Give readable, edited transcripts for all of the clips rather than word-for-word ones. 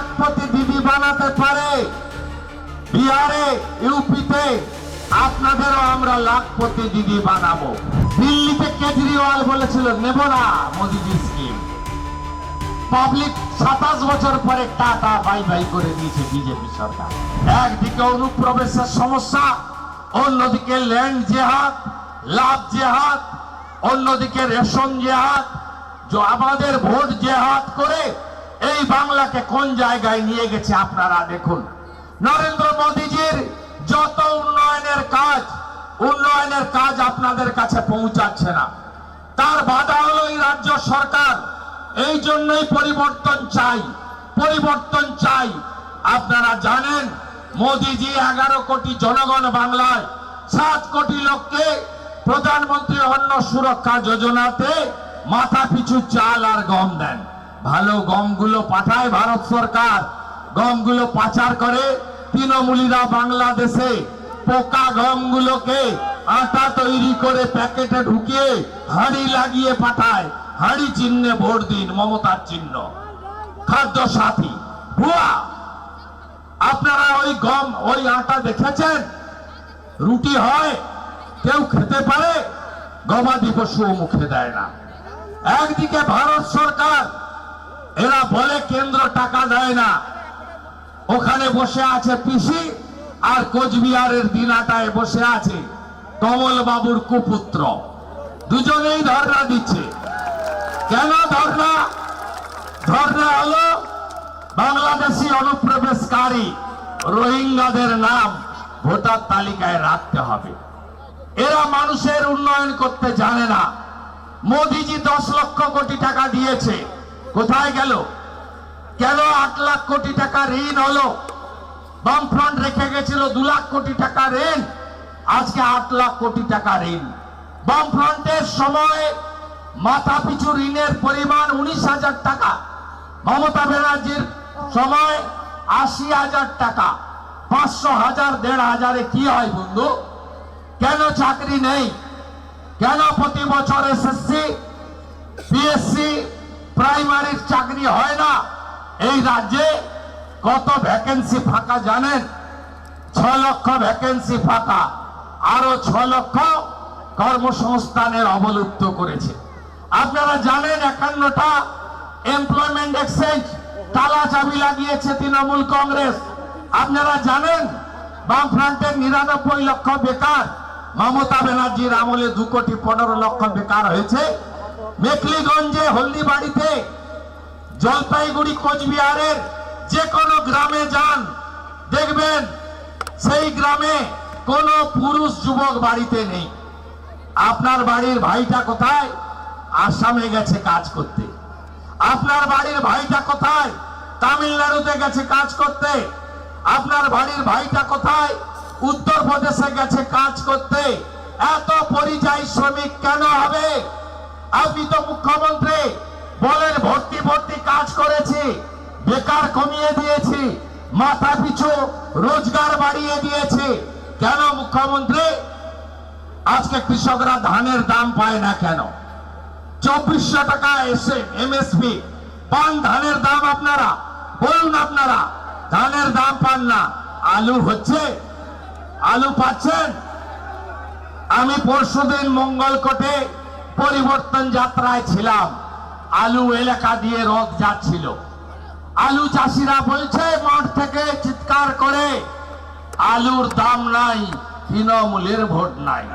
লাখপতি দিদি বানাতে পারে, বিহারে ইউপিতে আপনাদেরও আমরা লাখপতি দিদি বানাবো। দিল্লিতে কেজরিওয়াল বলেছিল নেব না মোদিজি স্কিম, পাবলিক 27 বছর পরে টাটা বাই বাই করে দিয়েছে বিজেপি সরকার। একদিকে অনুপ্রবেশের সমস্যা, অন্যদিকে ল্যান্ড জেহাদ, লাভ জেহাদ, অন্যদিকে রেশন জেহাদ, আমাদের ভোট জেহাদ করে এই বাংলাকে কোন জায়গায় নিয়ে গেছে আপনারা দেখুন। নরেন্দ্র মোদীজির যত উন্নয়নের কাজ আপনাদের কাছে পৌঁছাচ্ছে না, তার বাধা হলো এই রাজ্য সরকার। এই জন্যই পরিবর্তন চাই। আপনারা জানেন মোদীজি 11 কোটি জনগণ বাংলায় 7 কোটি লোককে প্রধানমন্ত্রী অন্ন সুরক্ষা যোজনাতে মাথা পিছু চাল আর গম দেন। ভালো গমগুলো পাঠায় ভারত সরকার, গমগুলো পাচার করে তৃণমূলীরা বাংলাদেশে পোকা গমগুলোকে আটা তৈরি করে প্যাকেটে ঢুকিয়ে হাঁড়ি লাগিয়ে পাঠায়। হাঁড়ি চিহ্নে ভোট দিন, মমতার চিহ্ন। খাদ্য সাথী ভুয়া। আপনারা ওই গম ওই আটা দেখেছেন? রুটি হয়, কেউ খেতে পারে? গবাদি পশুও মুখে দেয় না। একদিকে ভারত সরকার, এরা বলে কেন্দ্র টাকা দেয় না, ওখানে বসে আছে পিসি, আর কোচবিহারের দিনাটায় বসে আছে কমল বাবুর কুপুত্র। দুজনেই ধর্ণা দিচ্ছে। কেন ধর্ণা? ধর্ণা হলো বাংলাদেশি অনুপ্রবেশকারী রোহিঙ্গাদের নাম ভোটার তালিকায় রাখতে হবে। এরা মানুষের উন্নয়ন করতে জানে না। মোদিজি 10 লক্ষ কোটি টাকা দিয়েছে, কোথায় গেল? কেন 8 লাখ কোটি টাকা ঋণ হলো? বামফ্রন্ট রেখে গেছিল 2 লাখ কোটি টাকা ঋণ, আজকে 8 লাখ কোটি টাকা ঋণ। বামফ্রন্টের সময় মাথা পিছু ঋণের পরিমাণ 19,000 টাকা, মমতা ব্যানার্জির সময় 80,000 টাকা। 500, 1000, 1500 কি হয় বন্ধু? কেন চাকরি নেই? কেন প্রতি বছর এসএসসি, পিএসসি, প্রাইমারির চাকরি হয় না? এই রাজ্যে কত ভ্যাকেন্সি ফাঁকা জানেন? 6 লক্ষ ভ্যাকেন্সি ফাঁকা। আরো 6 লক্ষ কর্মসংস্থানের অবলুপ্ত করেছে। আপনারা জানেন 51টা এমপ্লয়মেন্ট এক্সচেঞ্জ তালা চাবি লাগিয়েছে তৃণমূল কংগ্রেস। আপনারা জানেন বামফ্রন্টের 99 লক্ষ বেকার, মমতা ব্যানার্জির আমলে 2 কোটি 15 লক্ষ বেকার হয়েছে। মেখলিগঞ্জে, হলদিবাড়িতে, জলপাইগুড়ি, কোচবিহারের যে কোনো গ্রামে যান, দেখবেন সেই গ্রামে কোনো পুরুষ যুবক বাড়িতে নেই। আপনার বাড়ির ভাইটা কোথায়? আসামে গেছে কাজ করতে। আপনার বাড়ির ভাইটা কোথায়? তামিলনাড়ুতে গেছে কাজ করতে। আপনার বাড়ির ভাইটা কোথায়? উত্তরপ্রদেশে গেছে কাজ করতে। এত পরিযায়ী শ্রমিক কেন হবে? আপনি তো মুখ্যমন্ত্রী বলেন ভর্তি কাজ করেছি, বেকার কমিয়ে দিয়েছি, মাথা পিছু রোজগার বাড়িয়ে দিয়েছি। কেন মুখ্যমন্ত্রী? আজকে কৃষকরা ধানের দাম পায় না কেন? 2400 টাকা এসে এমএসপি পান ধানের দাম। আপনারা বলুন, আপনারা ধানের দাম পান না। আলু হচ্ছে, আলু পাচ্ছেন? আমি পরশুদিন মঙ্গলকোটে পরিবর্তন যাত্রায় ছিলাম। আলু এলাকা দিয়ে রথ যাচ্ছিল। আলু চাষিরা বলছে মাঠ থেকে চিৎকার করে, আলুর দাম নাই, তৃণমূলের ভোট নাই।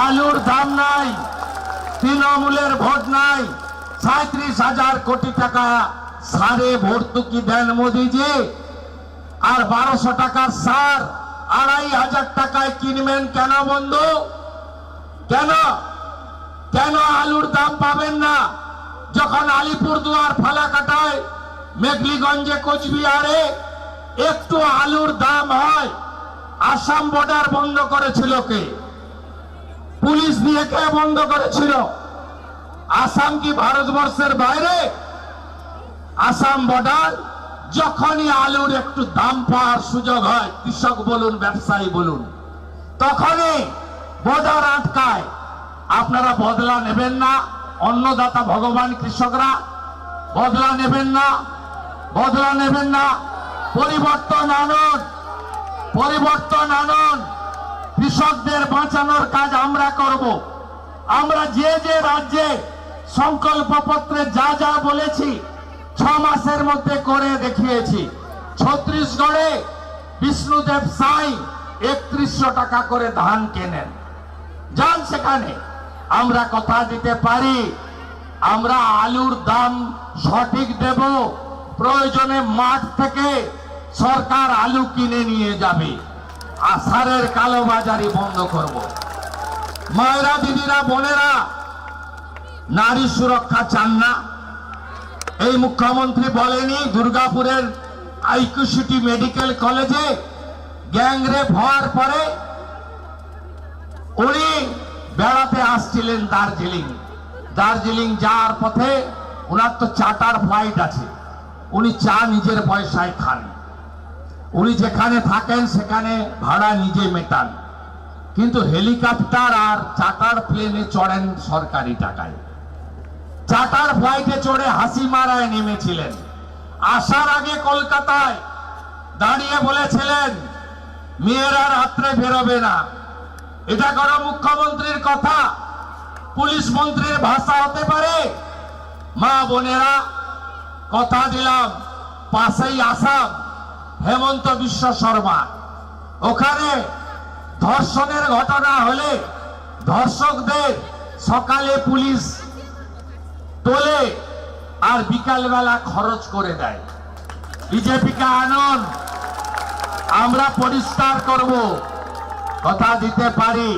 আলুর দাম নাই, তৃণমূলের ভোট নাই। 37,000 কোটি টাকা সারে ভর্তুকি দেন মোদিজি, আর 1200 টাকার সার 2,500 টাকায় কিনবেন কেন বন্ধু? কেন? কেন আলুর দাম পাবেন না? যখন আলিপুরদুয়ার, ফালাকাটায়, মেঘলিগঞ্জে, কোচবিহারে একটু আলুর দাম হয়, আসাম বর্ডার বন্ধ করেছিল কে? পুলিশ দিয়ে কে বন্ধ করেছিল? আসাম কি ভারতবর্ষের বাইরে? আসাম বর্ডার। যখনই আলুর একটু দাম পাওয়ার সুযোগ হয়, কৃষক বলুন, ব্যবসায়ী বলুন, তখনই বর্ডার আটকায়। আপনারা বদলা নেবেন না? অন্নদাতা ভগবান কৃষকরা বদলা নেবেন না? বদলা নেবেন না, পরিবর্তন আনুন, পরিবর্তন আনুন। কৃষকদের বাঁচানোর কাজ আমরা করব। আমরা যে যে রাজ্যে সংকল্পপত্রে যা যা বলেছি 6 মাসের মধ্যে করে দেখিয়েছি। ছত্তিশগড়ে বিষ্ণুদেব সাই 3100 টাকা করে ধান কেনেন, যান সেখানে। আমরা কথা দিতে পারি, আমরা আলুর দাম সঠিক দেব। প্রয়োজনে মাঠ থেকে সরকার আলু কিনে নিয়ে যাবে। সারের কালোবাজারি বন্ধ করব। মায়েরা, দিদিরা, বোনেরা, নারী সুরক্ষা চান না? এই মুখ্যমন্ত্রী বলেনি দুর্গাপুরের আইকিউসিটি মেডিকেল কলেজে গ্যাংরেপ হওয়ার পরে উনি বেড়াতে আসছিলেন দার্জিলিং যাওয়ার পথে ওনার তো চার্টার ফ্লাইট আছে, উনি চা নিজের পয়সায় খান, উনি যেখানে থাকেন সেখানে ভাড়া নিজে মেটান, কিন্তু হেলিকপ্টার আর চার্টার প্লেনে চড়েন সরকারি টাকায়। চার্টার ফ্লাইটে চড়ে হাসিমারায় নেমেছিলেন। আসার আগে কলকাতায় দাঁড়িয়ে বলেছিলেন মেয়েরা রাত্রে বেরোবে না। এটা কোনো মুখ্যমন্ত্রীর কথা? পুলিশ মন্ত্রীর ভাষা হতে পারে? মা বোনেরা, কথা দিলাম, পাশেই আসাম, হেমন্ত বিশ্ব শর্মা, ওখানে ধর্ষণের ঘটনা হলে ধর্ষকদের সকালে পুলিশ তোলে আর বিকালবেলা খরচ করে দেয়। বিজেপিকে আনন্দ, আমরা পরিষ্কার করব। কথা দিতে পারি,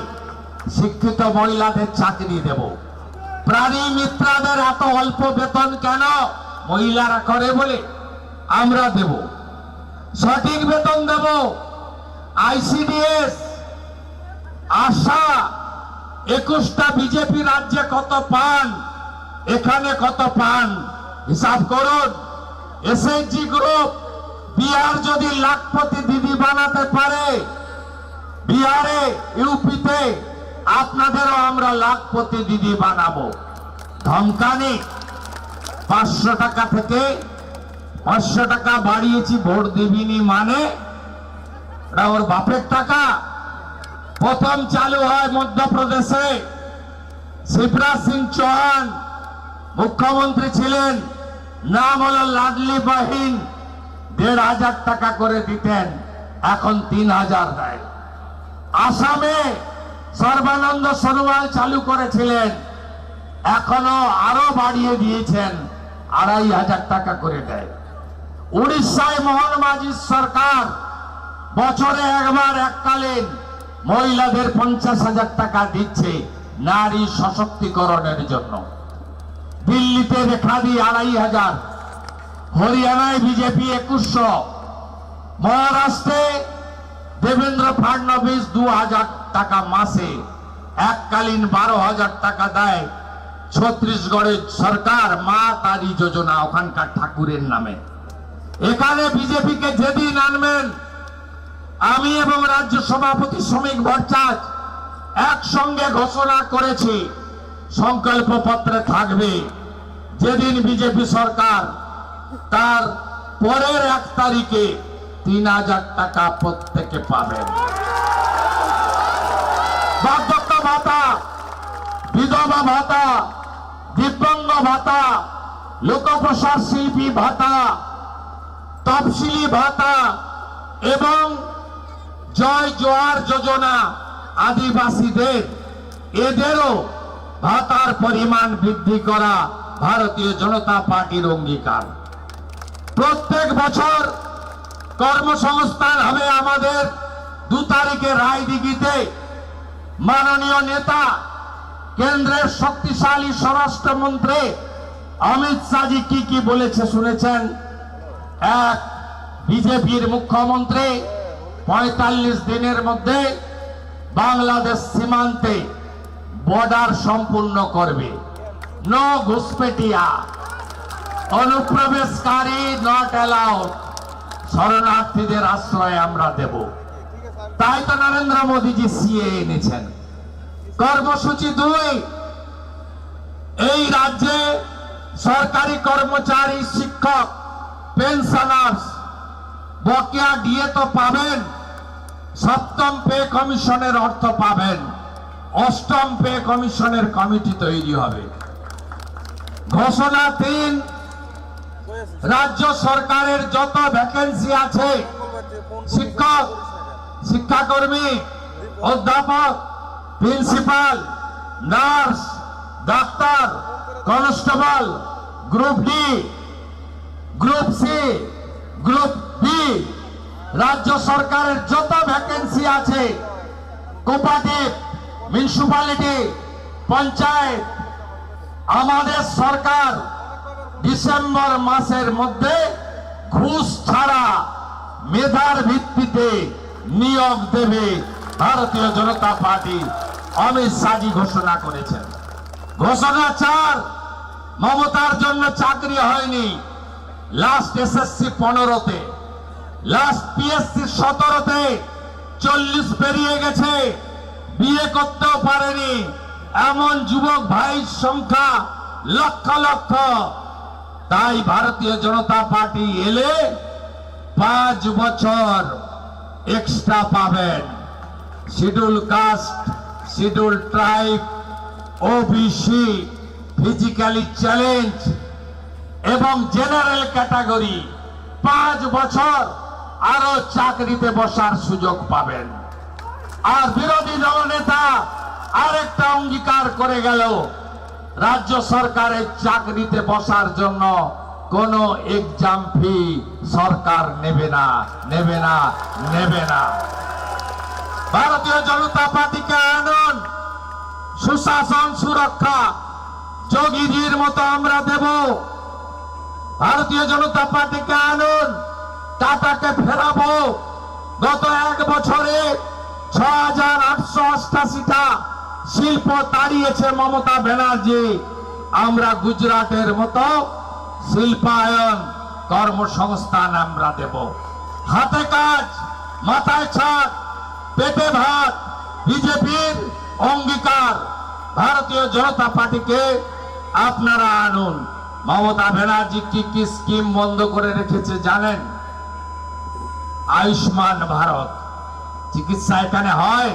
শিক্ষিত মহিলাদের চাকরি দেব। প্রাণী মিত্রাদের এত অল্প বেতন কেন? মহিলারা করে বলে আমরা দেব, সঠিক বেতন দেব। আইসিডিএস, আশা, 21টা বিজেপি রাজ্যে কত পান, এখানে কত পান হিসাব করুন। এসএইচজি গ্রুপ বিহার যদি লাখপতি দিদি বানাতে পারে, বিহারে ইউপিতে আপনাদেরও আমরা লাখপতি দিদি বানাবো। ধমকানি, 500 টাকা থেকে 500 টাকা বাড়িয়েছি ভোট দিবিনি মানে এটা ওর বাপের টাকা। প্রথম চালু হয় মধ্যপ্রদেশে, শিবরাজ সিং চৌহান মুখ্যমন্ত্রী ছিলেন, নাম হলো লাডলি বাহিন, 1500 টাকা করে দিতেন, এখন 3000 দেয়। আসামে সর্বানন্দ সোনোয়াল চালু করেছিলেন, এখনো আরো বাড়িয়ে দিয়েছেন, 2500 টাকা করে দেয়। উড়িষ্যায় মোহন মাঝির সরকার বছরে একবার এককালীন মহিলাদের 50,000 টাকা দিচ্ছে নারী সশক্তিকরণের জন্য। দিল্লিতে রেখা দিয়ে 2500, হরিয়ানায় বিজেপি 2100, মহারাষ্ট্রে দেবেন্দ্র ফডনবিস 2000 টাকা মাসে এককালীন 12,000 টাকা দেয়। ছত্তিশগড়ের সরকার মা তারি যোজনা, ওখানকার ঠাকুরের নামে। এখানে বিজেপিকে যেদিন আনবেন, আমি এবং রাজ্য সভাপতি শ্রমিক ভট্টাচার্য একসঙ্গে ঘোষণা করেছি, সংকল্প পত্রে থাকবে, যেদিন বিজেপি সরকার তার পরের 1 তারিখে 3000 টাকা প্রত্যেকে পাবেন। বার্ধক্য ভাতা, বিধবা ভাতা, দিব্যাঙ্গ ভাতা, লোকপ্রসাদ শিল্পী ভাতা, তফসিলি ভাতা এবং জয় জোয়ার যোজনা আদিবাসীদের, এদেরও ভাতার পরিমাণ বৃদ্ধি করা ভারতীয় জনতা পার্টির অঙ্গীকার। প্রত্যেক বছর কর্মসংস্থান হবে আমাদের। 2 তারিখে রায়দিঘিতে মাননীয় নেতা কেন্দ্রের শক্তিশালী স্বরাষ্ট্রমন্ত্রী অমিত শাহজি কি বলেছে শুনেছেন? এক, বিজেপির মুখ্যমন্ত্রী 45 দিনের মধ্যে বাংলাদেশ সীমান্তে বর্ডার সম্পূর্ণ করবে। নো ঘুষপেটিয়া, অনুপ্রবেশকারী নট অ্যালাউড, শরণার্থীদের আশ্রয় আমরা দেব। তাই তো নরেন্দ্র মোদীজি সিএ এনেছেন। কর্মসূচি 2, এই রাজ্যে সরকারি কর্মচারী, শিক্ষক পেনশনার্স বকেয়া ডিএ তো পাবেন, সপ্তম পে কমিশনের অর্থ পাবেন, অষ্টম পে কমিশনের কমিটি তৈরি হবে। ঘোষণা 3, রাজ্য সরকারের যত ভ্যাকেন্সি আছে, শিক্ষক, শিক্ষাকর্মী, অধ্যাপক, principal, nurse, doctor, constable, group D, group C, group B, রাজ্য সরকারের যত ভ্যাকেন্সি আছে, কোঅপারেটিভ, মিউনিসিপ্যালিটি, পঞ্চায়েত, আমাদের সরকার ডিসেম্বর মাসের মধ্যে ঘুষ ছাড়া মেধার ভিত্তিতে নিয়োগ দেবে ভারতীয় জনতা পার্টি। অমিত শাহজি ঘোষণা করেছেন। ঘোষণা 4, মমতার জন্য চাকরি হয়নি, লাস্ট এসএসসি 15তে, লাস্ট পিএসসি 17তে 40 পেরিয়ে গেছে, বিয়ে করতেও পারেনি এমন যুবক ভাইয়ের সংখ্যা লক্ষ লক্ষ। তাই ভারতীয় জনতা পার্টি এলে 5 বছর এক্সট্রা পাবেন। Schedule caste, schedule tribe, OBC, physically challenge এবং জেনারেল ক্যাটাগরি 5 বছর আরো চাকরিতে বসার সুযোগ পাবেন। আর বিরোধী দলনেতা আরেকটা অঙ্গীকার করে গেল, রাজ্য সরকারের চাকরিতে বসার জন্য কোন এক্সাম ফি সরকার নেবে না, নেবে না, নেবে না। ভারতীয় জনতা পার্টিকে আনুন, সুশাসন সুরক্ষা যোগীজির মতো আমরা দেব। ভারতীয় জনতা পার্টিকে আনুন, টাটাকে ফেরাবো। গত 1 বছরে 6888টা শিল্প তাড়িয়েছে মমতা ব্যানার্জি। আমরা গুজরাটের মতো শিল্পায়ন কর্মসংস্থান আমরা দেব। হাতে কাজ, মাথায় ছাদ, পেটে ভাত বিজেপির অঙ্গীকার। ভারতীয় জনতা পার্টিকে আপনারা আনুন। মমতা ব্যানার্জি কি কি স্কিম বন্ধ করে রেখেছে জানেন? আয়ুষ্মান ভারত চিকিৎসা এখানে হয়,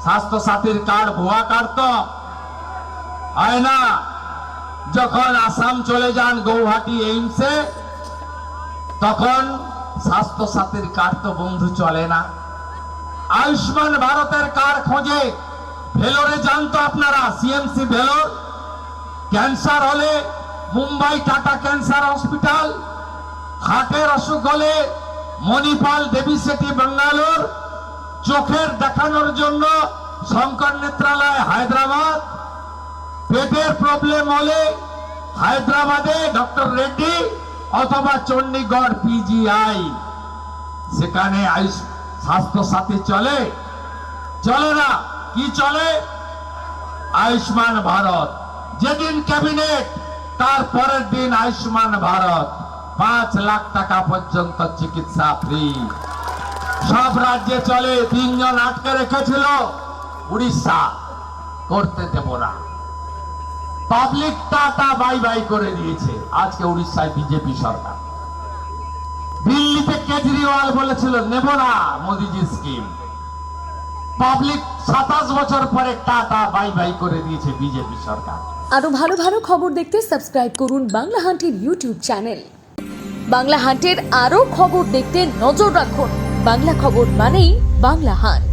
স্বাস্থ্য সাথীর কার্ড ভুয়া কার্ড তো হয় না। যখন আসাম চলে যান গৌহাটি এইমসে, তখন স্বাস্থ্য সাথীর কার্ড তো বন্ধু চলে না। আয়ুষ্মান ভারতের কার্ড খোঁজে ভেলোরে যান তো আপনারা, সিএমসি ভেলোর। ক্যান্সার হলে মুম্বাই টাটা ক্যান্সার হসপিটাল, হার্টের অসুখ হলে মণিপাল দেবী সেটি বেঙ্গালোর, চোখের দেখানোর জন্য শঙ্কর নেত্রালয় হায়দ্রাবাদ, পেটের প্রবলেম হলে হায়দ্রাবাদে ডক্টর রেড্ডি অথবা চণ্ডীগড় পিজিআই। সেখানে স্বাস্থ্য সাথী চলে? চলে না। কি চলে? আয়ুষ্মান ভারত। যেদিন ক্যাবিনেট, তার পরের দিন আয়ুষ্মান ভারত, 5 লাখ টাকা পর্যন্ত চিকিৎসা ফ্রি। সব রাজ্যে চলে। 3 জন আটকে রেখেছিল, উড়িষ্যা করতে দেব না। পাবলিক টাটা বাই বাই করে দিয়েছে। আজকে উড়িষ্যায় বিজেপি সরকার। দিল্লিতে কেজরিওয়াল বলেছিল নেব না মোদিজি স্কিম। পাবলিক 27 বছর পরে টাটা বাই বাই করে দিয়েছে বিজেপি সরকার। আরো ভালো ভালো খবর দেখতে সাবস্ক্রাইব করুন বাংলা হান্টের ইউটিউব চ্যানেল। বাংলা হান্টের আরো খবর দেখতে নজর রাখুন। বাংলা খবর মানেই বাংলা হান্ট।